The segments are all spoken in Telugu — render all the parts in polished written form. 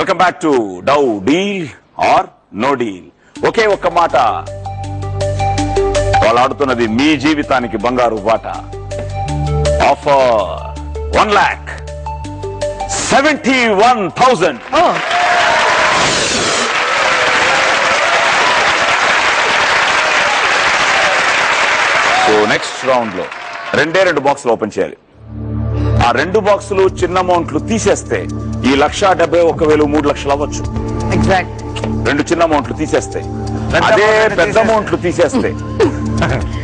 వెల్కమ్ బ్యాక్ టు డౌ డీల్ ఆర్ నో డీల్. ఒకే ఒక్క మాట, వాళ్ళు ఆడుతున్నది మీ జీవితానికి బంగారు బాట. ఆఫర్ 1,71,000. సో నెక్స్ట్ రౌండ్ లో రెండు బాక్సులు ఓపెన్ చేయాలి. ఆ రెండు బాక్సులు చిన్న అమౌంట్లు తీసేస్తే ఈ 1,71,000 3 లక్షలు అవ్వచ్చు. ఎగ్జాక్ట్. రెండు చిన్న అమౌంట్లు తీసేస్తే, అదే పెద్ద అమౌంట్లు తీసేస్తే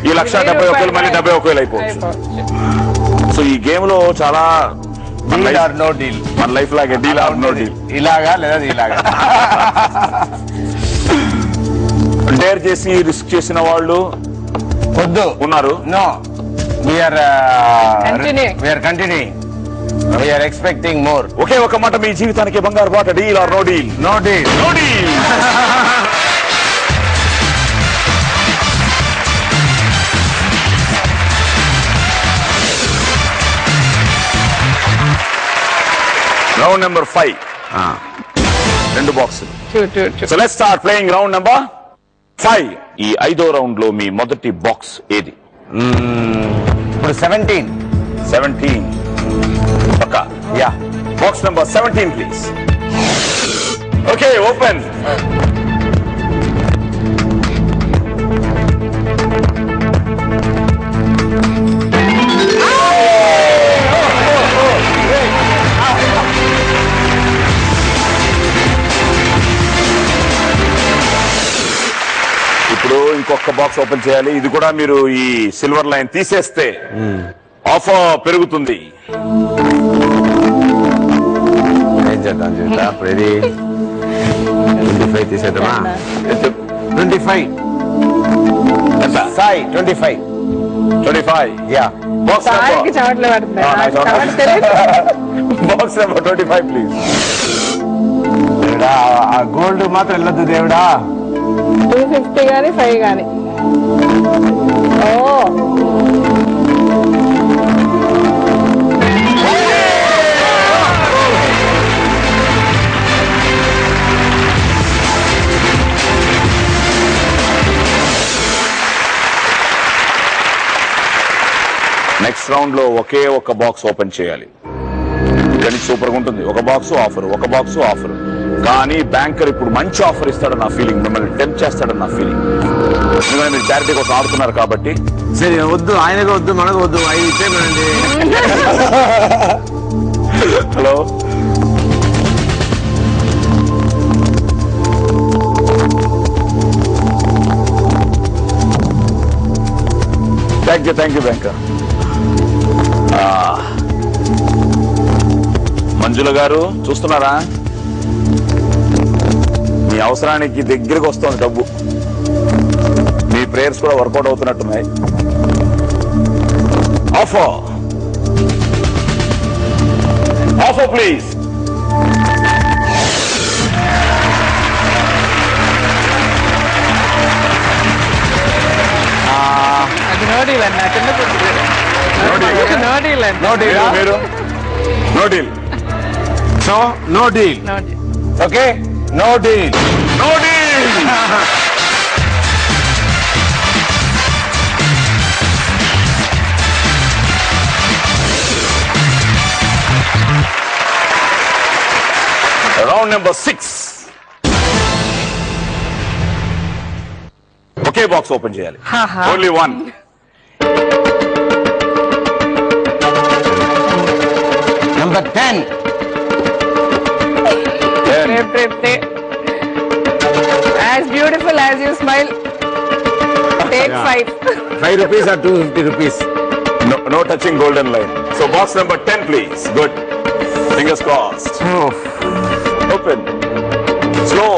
ఈ 1,71,000 మళ్ళీ 71,000 అయిపోవచ్చు. సో ఈ గేమ్ లో చాలా మన లైఫ్ లాగే డీల్ ఆర్ నో డీల్, ఇలాగా లేదా ఇలాగా డేర్ చేసి రిస్క్ చేసిన వాళ్ళు వద్దు ఉన్నారు. No, we're continuing, we're expecting more. ఒకే ఒక మాట, మీ జీవితానికి బంగారు బాట. Deal or no deal? No deal. No deal. Round number 5, రెండు బాక్సులు. So let's start playing round number 5. ఈ 5వ రౌండ్ లో మీ మొదటి బాక్స్ ఏది? ఇప్పుడు 17 పక్కా? Yeah. Box number 17 please. Okay, open. ఇప్పుడు ఇంకొక బాక్స్ ఓపెన్ చేయాలి. ఇది కూడా మీరు ఈ సిల్వర్ లైన్ తీసేస్తే ఆఫర్ పెరుగుతుంది. ఏం చేద్దాం చూద్దా. ఇప్పుడు ఇది 25 తీసేద్దామా? 25. ఎంత? సాయి 25. 25. యా. బాక్స్ నెంబర్ చవట్లు పడుతుంది. Box number 25 please. దేవుడా, ఆ గోల్డ్ మాత్రం వెళ్ళొద్దు దేవుడా. 250 గానీ 5 గానీ. ఓ నెక్స్ట్ రౌండ్ లో ఒకే ఒక బాక్స్ ఓపెన్ చేయాలి. కానీ సూపర్ గా ఉంటుంది. ఒక బాక్స్ ఆఫర్. కానీ బ్యాంకర్ ఇప్పుడు మంచి ఆఫర్ ఇస్తాడని నా ఫీలింగ్, మిమ్మల్ని టెంప్ట్ చేస్తాడని నా ఫీలింగ్. ఎందుకంటే మీరు చారిటీ కోసం ఆడుతున్నారు కాబట్టి. సరే వద్దు, ఆయనకు వద్దు, మనకు వద్దు, 5 ఇచ్చేయండి. Hello, thank you banker. Manjula గారు చూస్తున్నారా? మీ అవసరానికి దగ్గరకు వస్తుంది డబ్బు. మీ ప్రేయర్స్ కూడా వర్కౌట్ అవుతున్నట్టున్నాయి. Offer please. అది నో డీల్ అన్న. నో డీల్ అన్న. మీరు no deal. So no deal. Okay, no deal. No deal. Round number 6. ఒకే బాక్స్ ఓపెన్ చేయాలి. Only 1. Number 10. As beautiful as you smile, take 5. 5 rupees or 250 rupees? No touching golden line. So box number 10 please. Good. Fingers crossed. Open. Slow.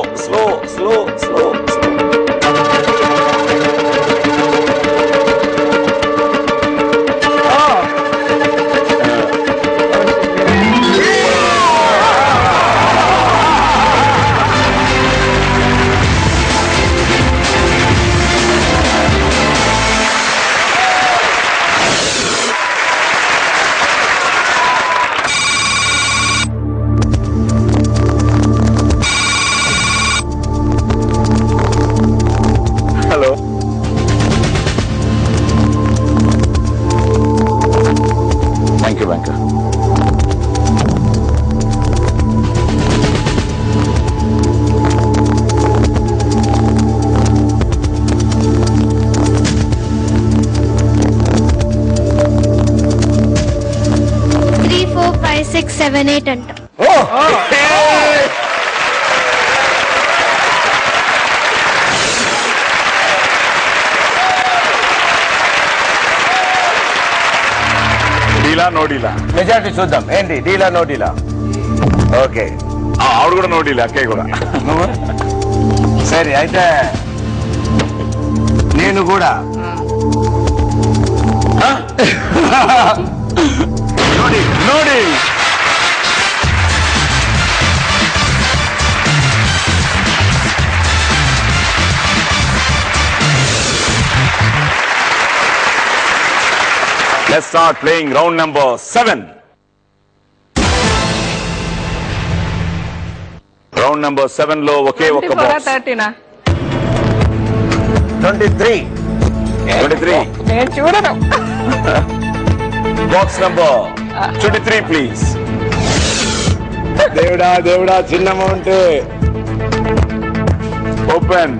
Thank you banker. Three four five six seven eight అంట. డీలా నో డీలా? మెజారిటీ చూద్దాం. ఏంటి డీలా నో డీలా? ఓకే, ఆవిడ కూడా నో డీలా, అక్కయ్య కూడా. నువ్వు సరే అయితే నేను కూడా no deal. Let's start playing round number 7. Round number 7 లో ఒకే ఒక 24 బాక్స్. 30 23. 23. నేను చూడను. Box number 23 please. దేవుడా దేవుడా, చిన్న amount. Open.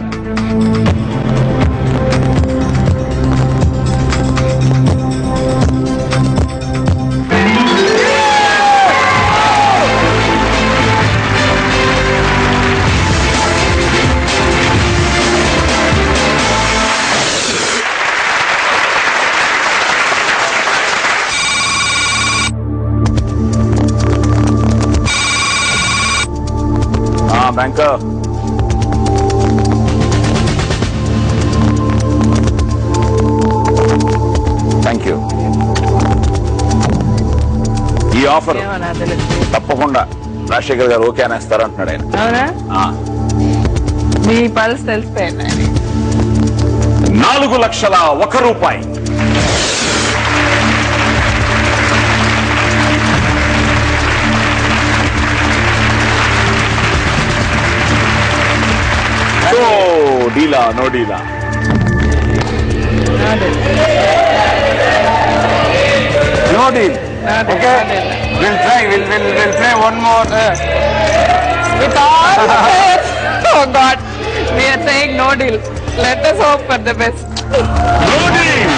Banker, thank you. ఈ ఆఫర్ ఏమో నాకు తెలియదు. తప్పకుండా రాజశేఖర్ గారు ఓకే అనేస్తారు అంటున్నాడు ఆయన. అవునా? ఆ, మీ పల్స్ తెలిసిపోయింది. 4,01,000 రూపాయి. డీలా నో డీలా? No deal. Okay. We'll try. We'll play one more. With all the faith. Oh God, we are saying no deal. Let us hope for the best. No deal.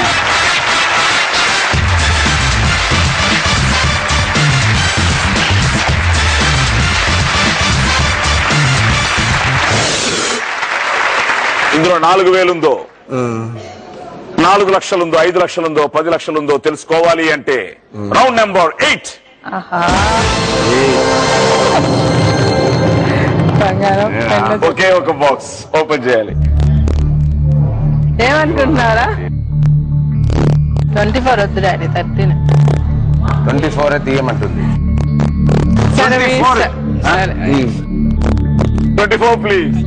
ఇందులో 4,000 ఉందో, 4 లక్షలు ఉందో, 5 లక్షలు ఉందో, 10 లక్షలు ఉందో తెలుసుకోవాలి అంటే రౌండ్ నెంబర్ 8. బంగారం పెన్ను. ఒకే ఒక బాక్స్ ఓపెన్ చేయాలి. ఏమనుకుంటున్నారా? 24 వద్దు డాడీ, 13. 24 తీయమంటుంది. సరే మీ 24. ఇష్టం. సరే. 24 ప్లీజ్.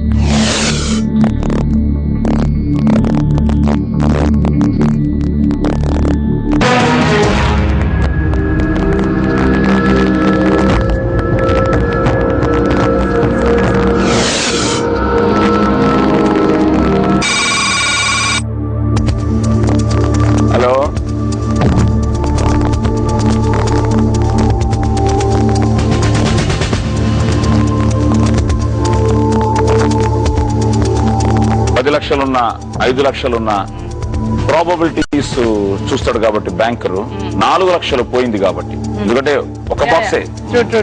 హలో, 10 లక్షలున్నా 5 లక్షలున్నా ప్రాబబిలిటీస్ చూస్తాడు కాబట్టి బ్యాంకరు 4 లక్షలు పోయింది కాబట్టి, ఎందుకంటే ఒక బాక్సే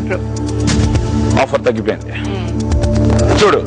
ట్రూ. ఆఫర్ తగ్గిపోయింది. చూడు,